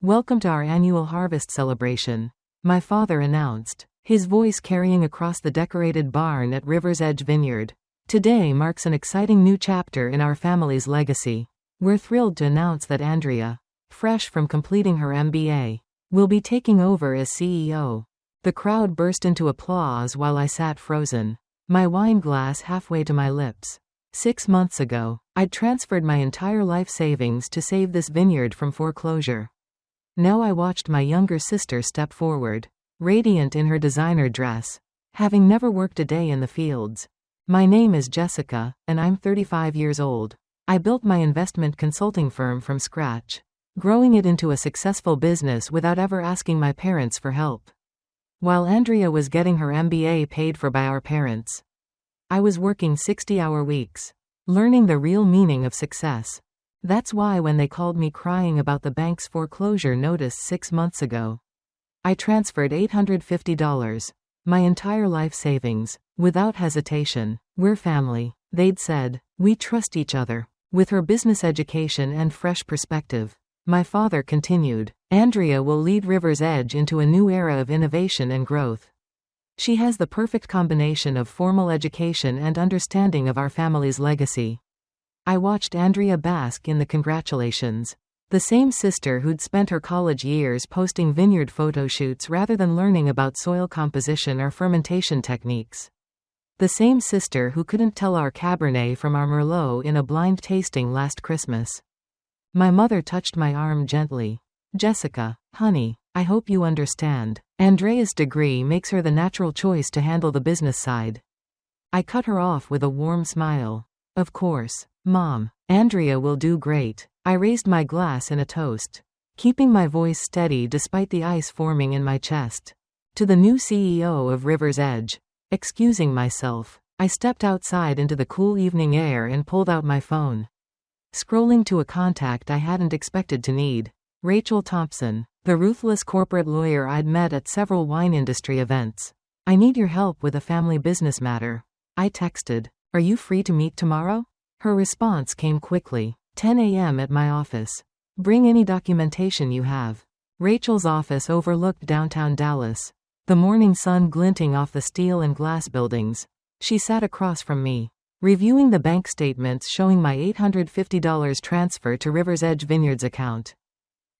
Welcome to our annual harvest celebration, my father announced, his voice carrying across the decorated barn at River's Edge Vineyard. Today marks an exciting new chapter in our family's legacy. We're thrilled to announce that Andrea, fresh from completing her MBA, will be taking over as CEO. The crowd burst into applause while I sat frozen, my wine glass halfway to my lips. 6 months ago, I'd transferred my entire life savings to save this vineyard from foreclosure. Now I watched my younger sister step forward, radiant in her designer dress, having never worked a day in the fields. My name is Jessica, and I'm 35 years old. I built my investment consulting firm from scratch, growing it into a successful business without ever asking my parents for help. While Andrea was getting her MBA paid for by our parents, I was working 60-hour weeks, learning the real meaning of success. That's why when they called me crying about the bank's foreclosure notice 6 months ago, I transferred $850, my entire life savings, without hesitation. We're family, they'd said. We trust each other. With her business education and fresh perspective, my father continued, Andrea will lead River's Edge into a new era of innovation and growth. She has the perfect combination of formal education and understanding of our family's legacy. I watched Andrea bask in the congratulations. The same sister who'd spent her college years posting vineyard photo shoots rather than learning about soil composition or fermentation techniques. The same sister who couldn't tell our Cabernet from our Merlot in a blind tasting last Christmas. My mother touched my arm gently. Jessica, honey, I hope you understand. Andrea's degree makes her the natural choice to handle the business side. I cut her off with a warm smile. Of course, Mom. Andrea will do great. I raised my glass in a toast, keeping my voice steady despite the ice forming in my chest. To the new CEO of River's Edge. Excusing myself, I stepped outside into the cool evening air and pulled out my phone. Scrolling to a contact I hadn't expected to need. Rachel Thompson, the ruthless corporate lawyer I'd met at several wine industry events. I need your help with a family business matter. I texted, are you free to meet tomorrow? Her response came quickly. 10 a.m. at my office. Bring any documentation you have. Rachel's office overlooked downtown Dallas, the morning sun glinting off the steel and glass buildings. She sat across from me, reviewing the bank statements showing my $850 transfer to River's Edge Vineyards account.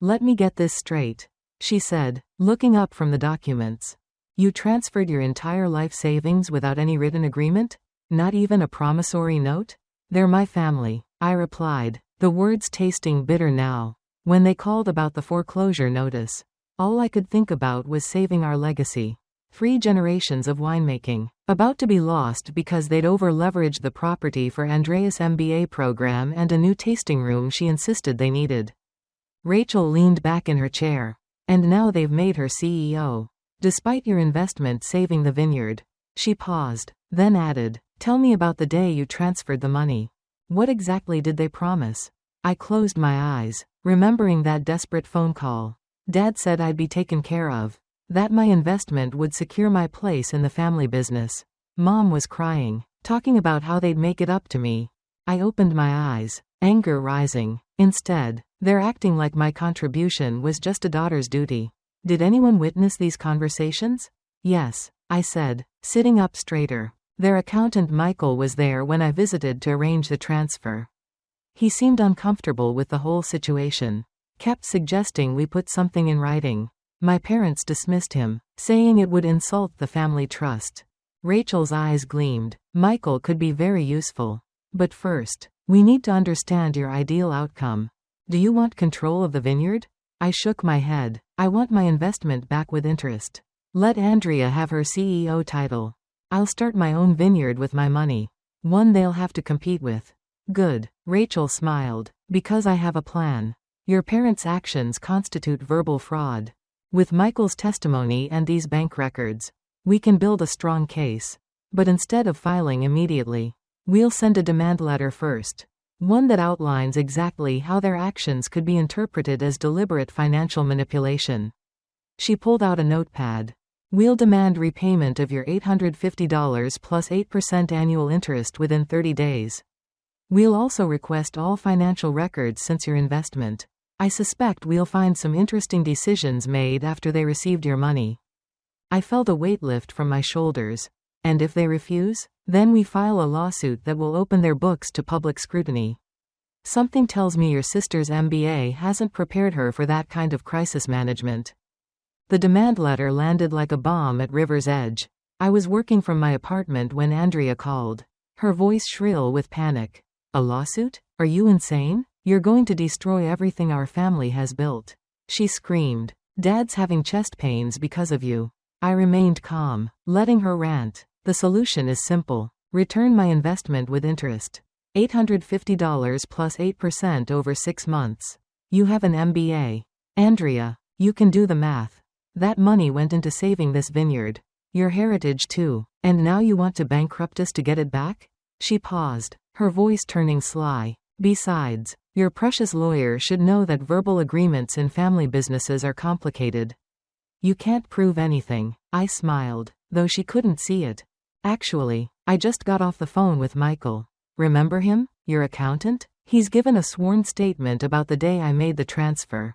Let me get this straight, she said, looking up from the documents. You transferred your entire life savings without any written agreement? Not even a promissory note? They're my family, I replied, the words tasting bitter now. When they called about the foreclosure notice, all I could think about was saving our legacy. 3 generations of winemaking, about to be lost because they'd over-leveraged the property for Andrea's MBA program and a new tasting room she insisted they needed. Rachel leaned back in her chair. And now they've made her CEO. Despite your investment saving the vineyard. She paused, then added, tell me about the day you transferred the money. What exactly did they promise? I closed my eyes, remembering that desperate phone call. Dad said I'd be taken care of. That my investment would secure my place in the family business. Mom was crying, talking about how they'd make it up to me. I opened my eyes, anger rising. Instead, they're acting like my contribution was just a daughter's duty. Did anyone witness these conversations? Yes, I said, sitting up straighter. Their accountant Michael was there when I visited to arrange the transfer. He seemed uncomfortable with the whole situation. Kept suggesting we put something in writing. My parents dismissed him, saying it would insult the family trust. Rachel's eyes gleamed. Michael could be very useful. But first, we need to understand your ideal outcome. Do you want control of the vineyard? I shook my head. I want my investment back with interest. Let Andrea have her CEO title. I'll start my own vineyard with my money. One they'll have to compete with. Good. Rachel smiled. Because I have a plan. Your parents' actions constitute verbal fraud. With Michael's testimony and these bank records, we can build a strong case. But instead of filing immediately, we'll send a demand letter first. One that outlines exactly how their actions could be interpreted as deliberate financial manipulation. She pulled out a notepad. We'll demand repayment of your $850 plus 8% annual interest within 30 days. We'll also request all financial records since your investment. I suspect we'll find some interesting decisions made after they received your money. I felt a weight lift from my shoulders. And if they refuse? Then we file a lawsuit that will open their books to public scrutiny. Something tells me your sister's MBA hasn't prepared her for that kind of crisis management. The demand letter landed like a bomb at River's Edge. I was working from my apartment when Andrea called. Her voice shrill with panic. A lawsuit? Are you insane? You're going to destroy everything our family has built. She screamed. Dad's having chest pains because of you. I remained calm, letting her rant. The solution is simple. Return my investment with interest. $850 plus 8% over 6 months. You have an MBA. Andrea, you can do the math. That money went into saving this vineyard. Your heritage too. And now you want to bankrupt us to get it back? She paused, her voice turning sly. Besides, your precious lawyer should know that verbal agreements in family businesses are complicated. You can't prove anything. I smiled, though she couldn't see it. Actually, I just got off the phone with Michael. Remember him? Your accountant? He's given a sworn statement about the day I made the transfer.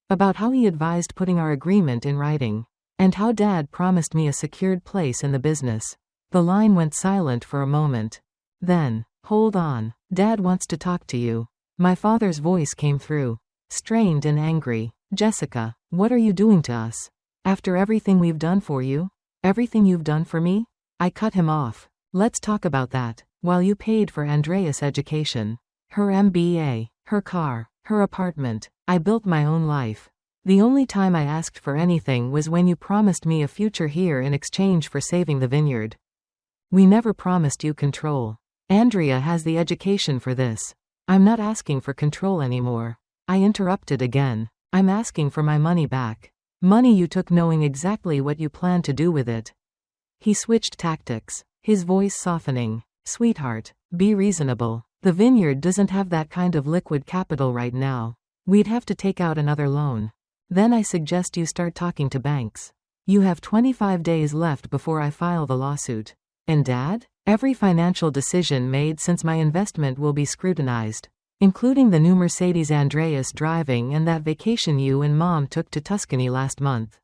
About how he advised putting our agreement in writing. And how Dad promised me a secured place in the business. The line went silent for a moment. Then, hold on. Dad wants to talk to you. My father's voice came through. Strained and angry. Jessica, what are you doing to us? After everything we've done for you? Everything you've done for me? I cut him off. Let's talk about that. While you paid for Andrea's education. Her MBA. Her car. Her apartment. I built my own life. The only time I asked for anything was when you promised me a future here in exchange for saving the vineyard. We never promised you control. Andrea has the education for this. I'm not asking for control anymore. I interrupted again. I'm asking for my money back. Money you took knowing exactly what you planned to do with it. He switched tactics, his voice softening. Sweetheart, be reasonable. The vineyard doesn't have that kind of liquid capital right now. We'd have to take out another loan. Then I suggest you start talking to banks. You have 25 days left before I file the lawsuit. And Dad? Every financial decision made since my investment will be scrutinized. Including the new Mercedes Andreas driving and that vacation you and Mom took to Tuscany last month.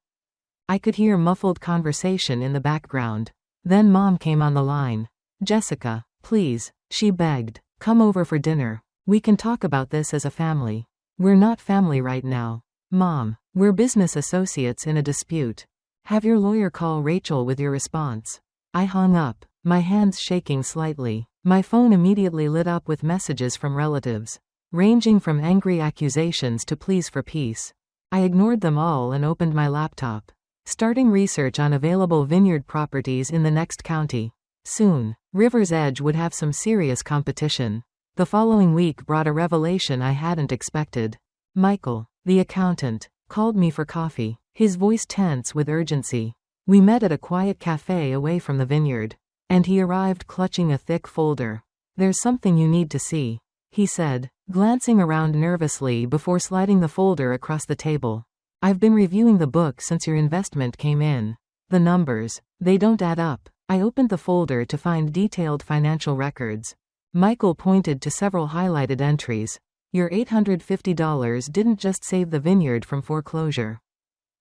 I could hear muffled conversation in the background. Then Mom came on the line. Jessica, please, she begged. Come over for dinner. We can talk about this as a family. We're not family right now. Mom, we're business associates in a dispute. Have your lawyer call Rachel with your response. I hung up, my hands shaking slightly. My phone immediately lit up with messages from relatives, ranging from angry accusations to pleas for peace. I ignored them all and opened my laptop, starting research on available vineyard properties in the next county. Soon, River's Edge would have some serious competition. The following week brought a revelation I hadn't expected. Michael, the accountant, called me for coffee, his voice tense with urgency. We met at a quiet cafe away from the vineyard. And he arrived clutching a thick folder. There's something you need to see, he said, glancing around nervously before sliding the folder across the table. I've been reviewing the book since your investment came in. The numbers, they don't add up. I opened the folder to find detailed financial records. Michael pointed to several highlighted entries. Your $850 didn't just save the vineyard from foreclosure.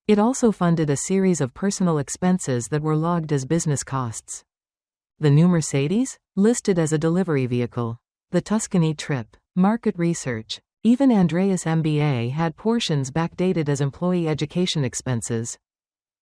It also funded a series of personal expenses that were logged as business costs. The new Mercedes? Listed as a delivery vehicle. The Tuscany trip. Market research. Even Andrea's MBA had portions backdated as employee education expenses.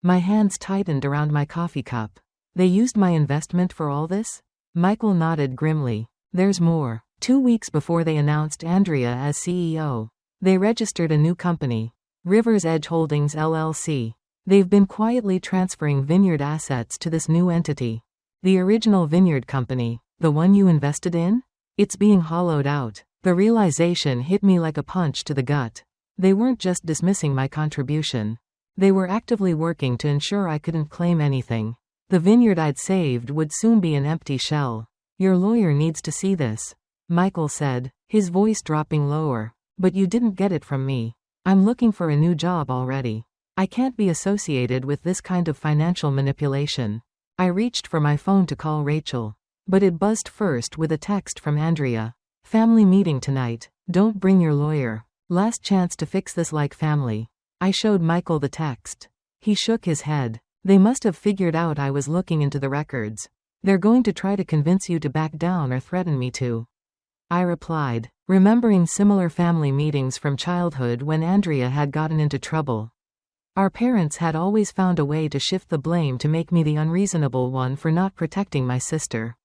My hands tightened around my coffee cup. They used my investment for all this? Michael nodded grimly. There's more. 2 weeks before they announced Andrea as CEO, they registered a new company. River's Edge Holdings LLC. They've been quietly transferring vineyard assets to this new entity. The original vineyard company, the one you invested in? It's being hollowed out. The realization hit me like a punch to the gut. They weren't just dismissing my contribution. They were actively working to ensure I couldn't claim anything. The vineyard I'd saved would soon be an empty shell. Your lawyer needs to see this, Michael said, his voice dropping lower. But you didn't get it from me. I'm looking for a new job already. I can't be associated with this kind of financial manipulation. I reached for my phone to call Rachel. But it buzzed first with a text from Andrea. Family meeting tonight. Don't bring your lawyer. Last chance to fix this like family. I showed Michael the text. He shook his head. They must have figured out I was looking into the records. They're going to try to convince you to back down or threaten me to. I replied, remembering similar family meetings from childhood when Andrea had gotten into trouble. Our parents had always found a way to shift the blame to make me the unreasonable one for not protecting my sister.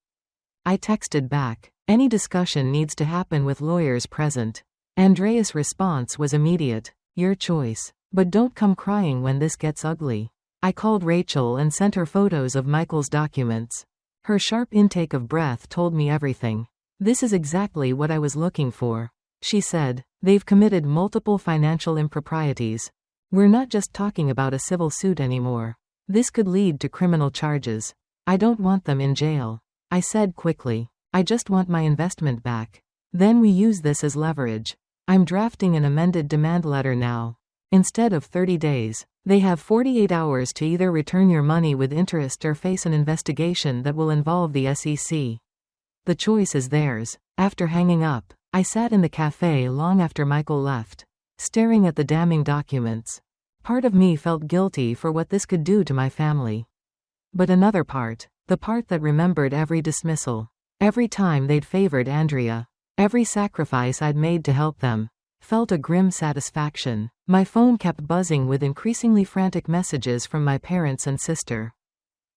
I texted back, any discussion needs to happen with lawyers present. Andrea's response was immediate, your choice. But don't come crying when this gets ugly. I called Rachel and sent her photos of Michael's documents. Her sharp intake of breath told me everything. This is exactly what I was looking for. She said, they've committed multiple financial improprieties. We're not just talking about a civil suit anymore. This could lead to criminal charges. I don't want them in jail. I said quickly, I just want my investment back. Then we use this as leverage. I'm drafting an amended demand letter now. Instead of 30 days, they have 48 hours to either return your money with interest or face an investigation that will involve the SEC. The choice is theirs. After hanging up, I sat in the cafe long after Michael left, staring at the damning documents. Part of me felt guilty for what this could do to my family. But another part, the part that remembered every dismissal, every time they'd favored Andrea, every sacrifice I'd made to help them, felt a grim satisfaction. My phone kept buzzing with increasingly frantic messages from my parents and sister.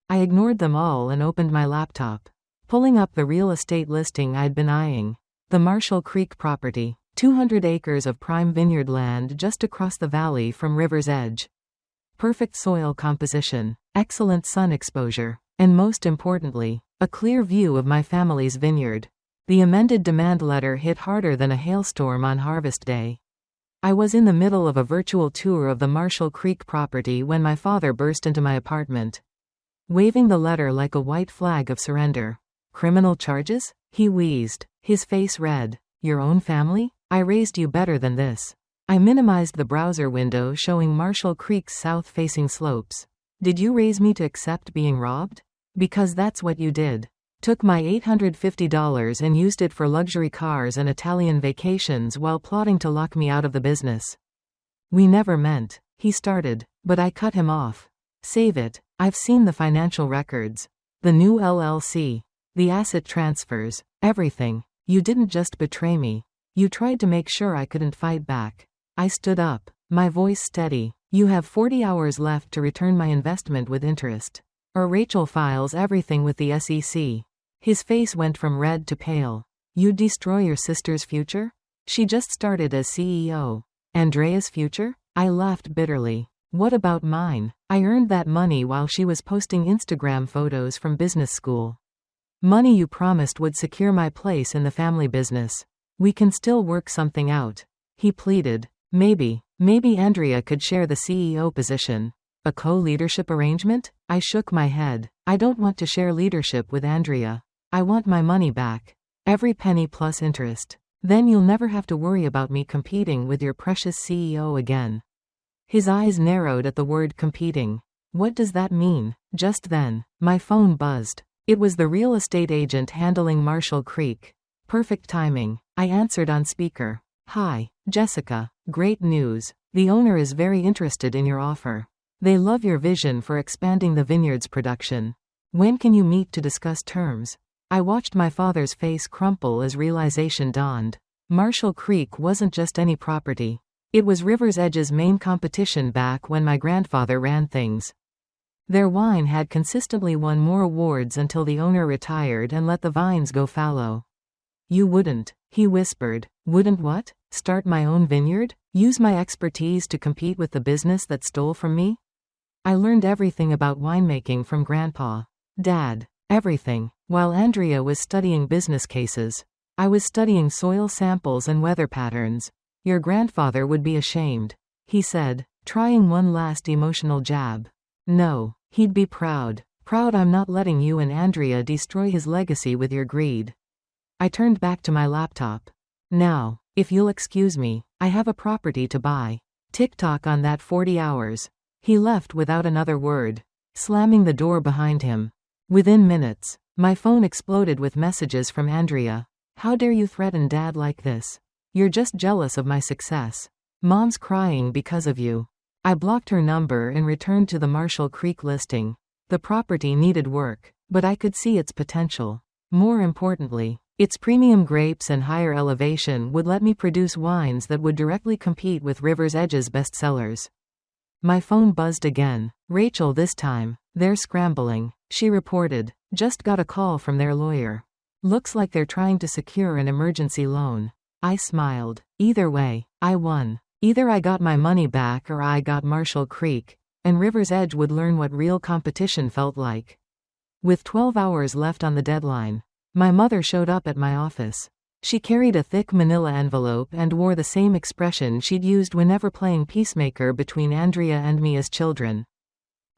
I ignored them all and opened my laptop, pulling up the real estate listing I'd been eyeing. The Marshall Creek property, 200 acres of prime vineyard land just across the valley from river's edge. Perfect soil composition, excellent sun exposure, and most importantly, a clear view of my family's vineyard. The amended demand letter hit harder than a hailstorm on harvest day. I was in the middle of a virtual tour of the Marshall Creek property when my father burst into my apartment, waving the letter like a white flag of surrender. Criminal charges? He wheezed, his face red. Your own family? I raised you better than this. I minimized the browser window showing Marshall Creek's south-facing slopes. Did you raise me to accept being robbed? Because that's what you did. Took my $850 and used it for luxury cars and Italian vacations while plotting to lock me out of the business. We never meant, he started, but I cut him off. Save it, I've seen the financial records. The new LLC. The asset transfers. Everything. You didn't just betray me. You tried to make sure I couldn't fight back. I stood up, my voice steady. You have 40 hours left to return my investment with interest. Or Rachel files everything with the SEC. His face went from red to pale. You'd destroy your sister's future? She just started as CEO. Andrea's future? I laughed bitterly. What about mine? I earned that money while she was posting Instagram photos from business school. Money you promised would secure my place in the family business. We can still work something out. He pleaded. Maybe Andrea could share the CEO position. A co-leadership arrangement? I shook my head. I don't want to share leadership with Andrea. I want my money back. Every penny plus interest. Then you'll never have to worry about me competing with your precious CEO again. His eyes narrowed at the word competing. What does that mean? Just then, my phone buzzed. It was the real estate agent handling Marshall Creek. Perfect timing. I answered on speaker. Hi, Jessica. Great news. The owner is very interested in your offer. They love your vision for expanding the vineyard's production. When can you meet to discuss terms? I watched my father's face crumple as realization dawned. Marshall Creek wasn't just any property. It was River's Edge's main competition back when my grandfather ran things. Their wine had consistently won more awards until the owner retired and let the vines go fallow. You wouldn't, he whispered. Wouldn't what? Start my own vineyard? Use my expertise to compete with the business that stole from me? I learned everything about winemaking from Grandpa. Dad. Everything. While Andrea was studying business cases, I was studying soil samples and weather patterns. Your grandfather would be ashamed, he said, trying one last emotional jab. No, he'd be proud. Proud I'm not letting you and Andrea destroy his legacy with your greed. I turned back to my laptop. Now, if you'll excuse me, I have a property to buy. TikTok on that 40 hours. He left without another word, slamming the door behind him. Within minutes, my phone exploded with messages from Andrea. How dare you threaten Dad like this? You're just jealous of my success. Mom's crying because of you. I blocked her number and returned to the Marshall Creek listing. The property needed work, but I could see its potential. More importantly, its premium grapes and higher elevation would let me produce wines that would directly compete with River's Edge's bestsellers. My phone buzzed again. Rachel this time. They're scrambling, she reported. Just got a call from their lawyer. Looks like they're trying to secure an emergency loan. I smiled. Either way, I won. Either I got my money back or I got Marshall Creek, and River's Edge would learn what real competition felt like. With 12 hours left on the deadline, my mother showed up at my office. She carried a thick manila envelope and wore the same expression she'd used whenever playing peacemaker between Andrea and me as children.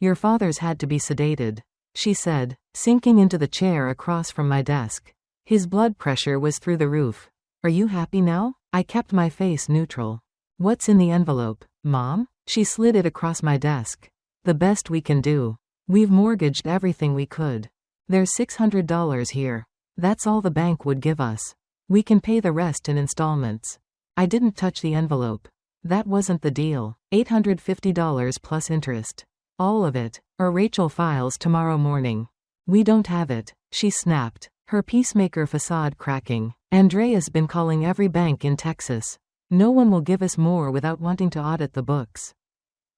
Your father's had to be sedated, she said, sinking into the chair across from my desk. His blood pressure was through the roof. Are you happy now? I kept my face neutral. What's in the envelope, Mom? She slid it across my desk. The best we can do. We've mortgaged everything we could. There's $600 here. That's all the bank would give us. We can pay the rest in installments. I didn't touch the envelope. That wasn't the deal. $850 plus interest. All of it, or Rachel files tomorrow morning. We don't have it, she snapped, her peacemaker facade cracking. Andrea's been calling every bank in Texas. No one will give us more without wanting to audit the books.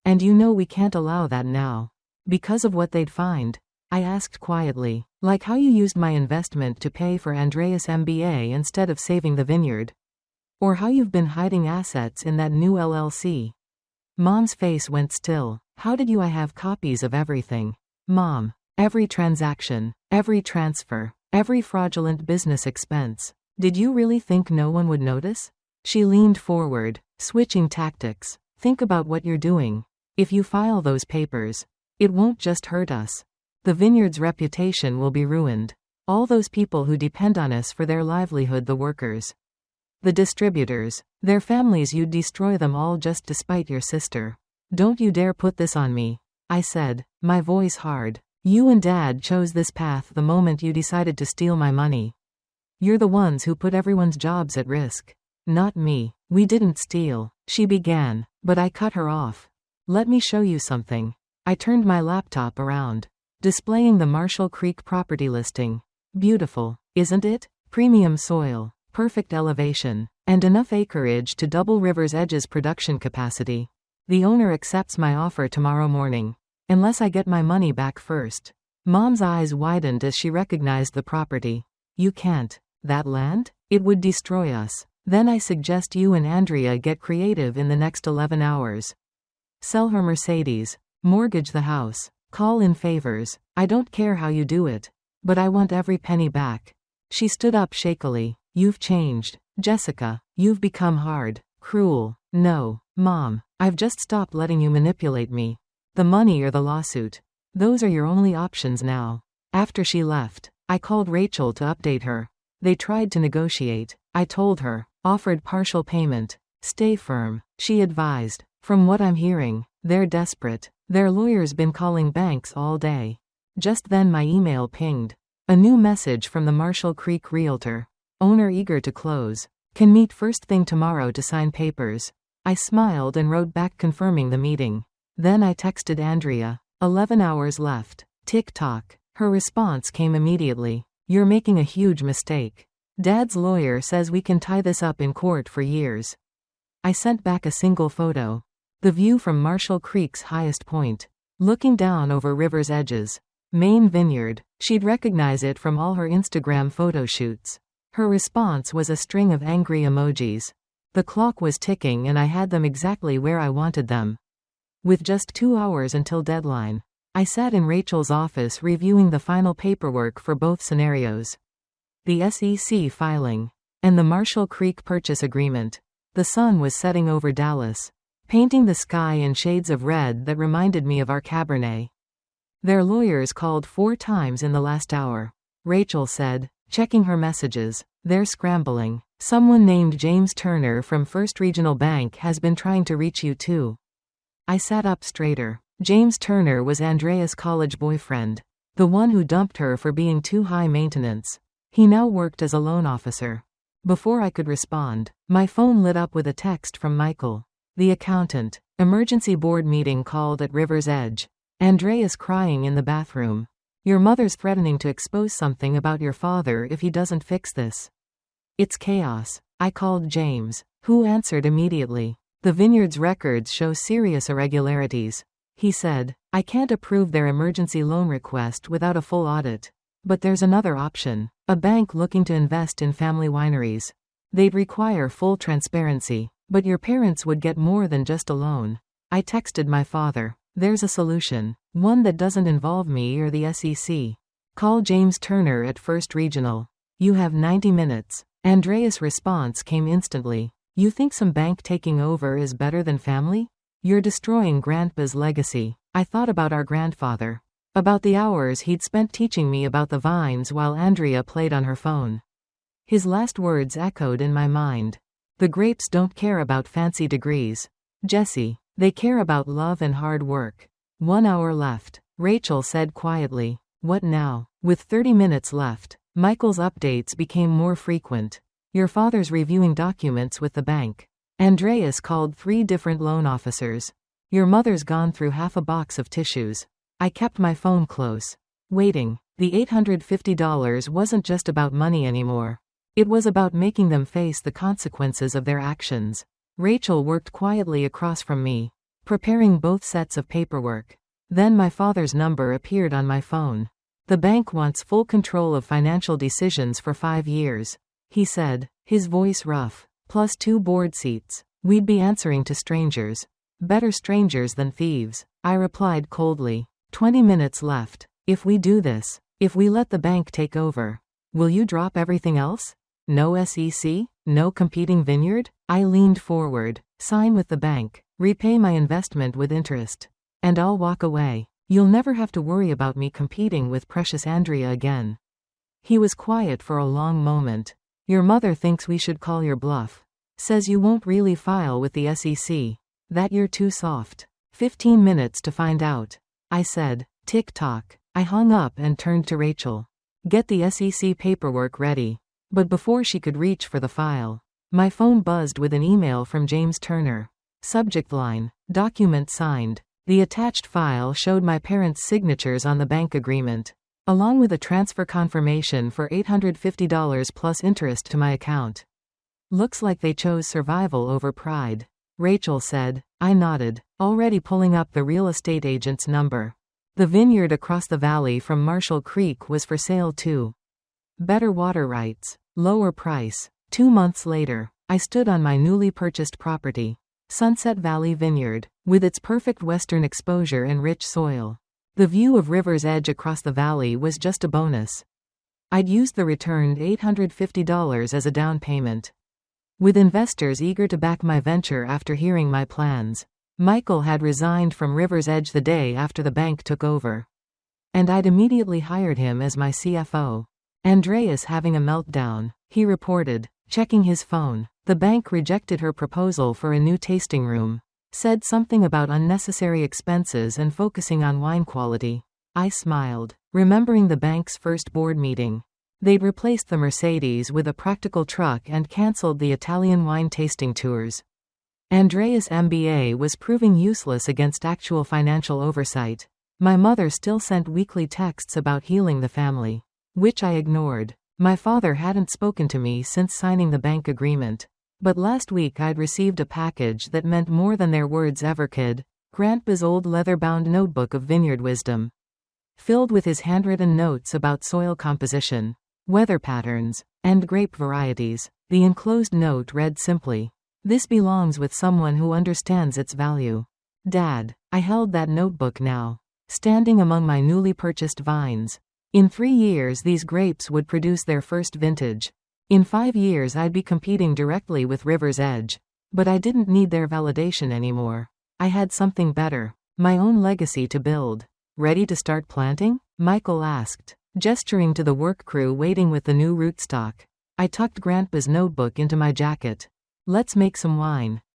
And you know we can't allow that now. Because of what they'd find? I asked quietly, like how you used my investment to pay for Andrea's MBA instead of saving the Vineyard. Or how you've been hiding assets in that new LLC. Mom's face went still. How did I have copies of everything? Mom, every transaction, every transfer, every fraudulent business expense. Did you really think no one would notice? She leaned forward, switching tactics. Think about what you're doing. If you file those papers, it won't just hurt us. The Vineyard's reputation will be ruined. All those people who depend on us for their livelihood, the workers, the distributors, their families, you'd destroy them all just to spite your sister. Don't you dare put this on me, I said, my voice hard. You and Dad chose this path the moment you decided to steal my money. You're the ones who put everyone's jobs at risk. Not me. We didn't steal, she began, but I cut her off. Let me show you something. I turned my laptop around, displaying the Marshall Creek property listing. Beautiful, isn't it? Premium soil, perfect elevation, and enough acreage to double River's Edge's production capacity. The owner accepts my offer tomorrow morning. Unless I get my money back first. Mom's eyes widened as she recognized the property. You can't. That land? It would destroy us. Then I suggest you and Andrea get creative in the next 11 hours. Sell her Mercedes. Mortgage the house. Call in favors. I don't care how you do it. But I want every penny back. She stood up shakily. You've changed, Jessica. You've become hard, cruel. No, Mom. I've just stopped letting you manipulate me. The money or the lawsuit. Those are your only options now. After she left, I called Rachel to update her. They tried to negotiate. I told her. Offered partial payment. Stay firm, she advised. From what I'm hearing, they're desperate. Their lawyer's been calling banks all day. Just then my email pinged. A new message from the Marshall Creek realtor. Owner eager to close. Can meet first thing tomorrow to sign papers. I smiled and wrote back confirming the meeting. Then I texted Andrea. 11 hours left. Tick-tock. Her response came immediately. You're making a huge mistake. Dad's lawyer says we can tie this up in court for years. I sent back a single photo. The view from Marshall Creek's highest point. Looking down over River's Edge's main vineyard. She'd recognize it from all her Instagram photo shoots. Her response was a string of angry emojis. The clock was ticking and I had them exactly where I wanted them. With just 2 hours until deadline, I sat in Rachel's office reviewing the final paperwork for both scenarios. The SEC filing, and the Marshall Creek purchase agreement. The sun was setting over Dallas, painting the sky in shades of red that reminded me of our Cabernet. Their lawyers called 4 times in the last hour. Rachel said, checking her messages. They're scrambling. Someone named James Turner from First Regional Bank has been trying to reach you too. I sat up straighter. James Turner was Andrea's college boyfriend. The one who dumped her for being too high maintenance. He now worked as a loan officer. Before I could respond, my phone lit up with a text from Michael, the accountant. Emergency board meeting called at River's Edge. Andreas crying in the bathroom. Your mother's threatening to expose something about your father if he doesn't fix this. It's chaos. I called James, who answered immediately. The Vineyard's records show serious irregularities. He said, I can't approve their emergency loan request without a full audit. But there's another option. A bank looking to invest in family wineries. They'd require full transparency, but your parents would get more than just a loan. I texted my father. There's a solution. One that doesn't involve me or the SEC. Call James Turner at First Regional. You have 90 minutes. Andreas' response came instantly. You think some bank taking over is better than family? You're destroying Grandpa's legacy. I thought about our grandfather. About the hours he'd spent teaching me about the vines while Andrea played on her phone. His last words echoed in my mind. The grapes don't care about fancy degrees, Jesse. They care about love and hard work. 1 hour left. Rachel said quietly. What now? With 30 minutes left, Michael's updates became more frequent. Your father's reviewing documents with the bank. Andreas called 3 different loan officers. Your mother's gone through half a box of tissues. I kept my phone close. Waiting. The $850 wasn't just about money anymore. It was about making them face the consequences of their actions. Rachel worked quietly across from me, preparing both sets of paperwork. Then my father's number appeared on my phone. The bank wants full control of financial decisions for 5 years, he said, his voice rough. Plus 2 board seats. We'd be answering to strangers. Better strangers than thieves, I replied coldly. 20 minutes left. If we do this, if we let the bank take over, will you drop everything else? No SEC? No competing Vineyard? I leaned forward. Sign with the bank. Repay my investment with interest. And I'll walk away. You'll never have to worry about me competing with precious Andrea again. He was quiet for a long moment. Your mother thinks we should call your bluff. Says you won't really file with the SEC. That you're too soft. 15 minutes to find out. I said. Tick-tock. I hung up and turned to Rachel. Get the SEC paperwork ready. But before she could reach for the file, my phone buzzed with an email from James Turner. Subject line. Document signed. The attached file showed my parents' signatures on the bank agreement, along with a transfer confirmation for $850 plus interest to my account. Looks like they chose survival over pride, Rachel said. I nodded, already pulling up the real estate agent's number. The vineyard across the valley from Marshall Creek was for sale too. Better water rights, lower price. 2 months later, I stood on my newly purchased property, Sunset Valley Vineyard, with its perfect western exposure and rich soil. The view of River's Edge across the valley was just a bonus. I'd used the returned $850 as a down payment. With investors eager to back my venture after hearing my plans, Michael had resigned from River's Edge the day after the bank took over. And I'd immediately hired him as my CFO. Andreas having a meltdown, he reported, checking his phone. The bank rejected her proposal for a new tasting room. Said something about unnecessary expenses and focusing on wine quality. I smiled, remembering the bank's first board meeting. They'd replaced the Mercedes with a practical truck and cancelled the Italian wine tasting tours. Andreas' MBA was proving useless against actual financial oversight. My mother still sent weekly texts about healing the family, which I ignored. My father hadn't spoken to me since signing the bank agreement. But last week I'd received a package that meant more than their words ever could. Grandpa's old leather-bound notebook of vineyard wisdom, filled with his handwritten notes about soil composition, weather patterns, and grape varieties. The enclosed note read simply, "This belongs with someone who understands its value." Dad. I held that notebook now, standing among my newly purchased vines. In 3 years these grapes would produce their first vintage. In 5 years I'd be competing directly with River's Edge. But I didn't need their validation anymore. I had something better, my own legacy to build. Ready to start planting? Michael asked, gesturing to the work crew waiting with the new rootstock. I tucked Grandpa's notebook into my jacket. Let's make some wine.